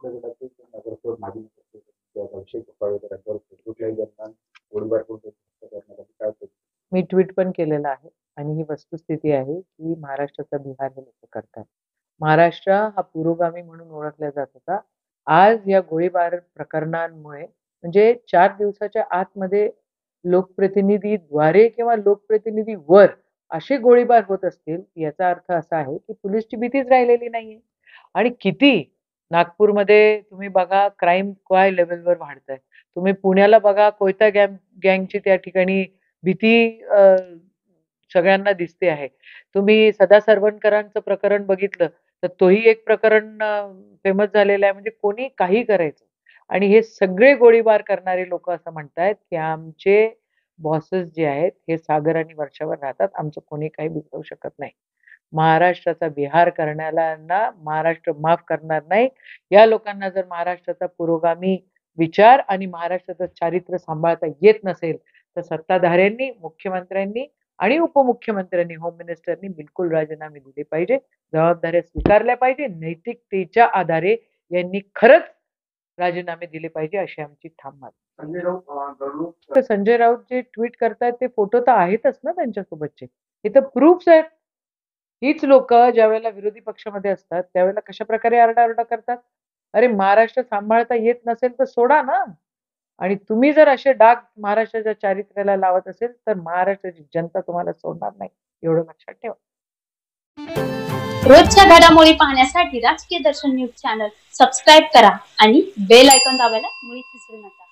गटाचे नगरसेवक माजी नगरसेवक अभिषेक पप्पाळकर यांच्यावर फेसबुकलाही दरम्यान गोळीबार करून हत्या करण्यात आली. काय होतं? मी ट्विट पण केलेलं आहे आणि ही वस्तुस्थिती आहे की महाराष्ट्राचा बिहार हे लोक करतात. महाराष्ट्र हा पुरोगामी म्हणून ओळखला जात होता. आज या गोळीबार प्रकरणांमुळे म्हणजे 4 दिवसाच्या आतमध्ये लोकप्रतिनिधीद्वारे किंवा लोकप्रतिनिधीवर असे गोळीबार होत असतील, याचा अर्थ असा आहे की पोलिसची भीतीच राहिलेली नाहीये. आणि किती नागपूरमध्ये तुम्ही बघा क्राईम काय लेव्हलवर वाढतंय. तुम्ही पुण्याला बघा कोयता गँगची त्या ठिकाणी भीती सगळ्यांना दिसते आहे. तुम्ही सदा सरवणकरांचं प्रकरण बघितलं, तर तोही एक प्रकरण फेमस झालेलं आहे. म्हणजे कोणी काही करायचं आणि हे सगळे गोळीबार करणारे लोकं असं म्हणतायत, की आमचे बॉसेस जे आहेत, हे सागर आणि वर्षावर राहतात. आमचं कोणी काही बिघडवू शकत नाही. महाराष्ट्राचा बिहार करणाऱ्यांना महाराष्ट्र माफ करणार नाही. या लोकांना जर महाराष्ट्राचा पुरोगामी विचार आणि महाराष्ट्राचं चारित्र्य सांभाळता येत नसेल, तर सत्ताधाऱ्यांनी, मुख्यमंत्र्यांनी आणि उपमुख्यमंत्र्यांनी, होम मिनिस्टरनी बिलकुल राजीनामे दिले पाहिजे. जबाबदाऱ्या स्वीकारल्या पाहिजे. नैतिकतेच्या आधारे यांनी खरंच राजीनामे दिले पाहिजे अशी आमची ठाम मागणी. संजय राऊत जे ट्विट करतायत ते फोटो तर आहेतच ना त्यांच्यासोबतचे. हे तर प्रूफ्स आहेत. हीच लोकं ज्यावेळेला विरोधी पक्षामध्ये असतात, त्यावेळेला कशाप्रकारे आरडाओरडा करतात. अरे महाराष्ट्र सांभाळता येत नसेल तर सोडा ना. आणि तुम्ही जर असे डाग महाराष्ट्राच्या चारित्र्याला लावत असेल, तर महाराष्ट्राची जनता तुम्हाला सोडणार नाही. एवढं लक्षात ठेवा. रोजच्या घडामोडी पाहण्यासाठी राजकीय दर्शन न्यूज चॅनल सबस्क्राईब करा आणि बेल आयकॉन दाबायला मुळीच विसरू नका.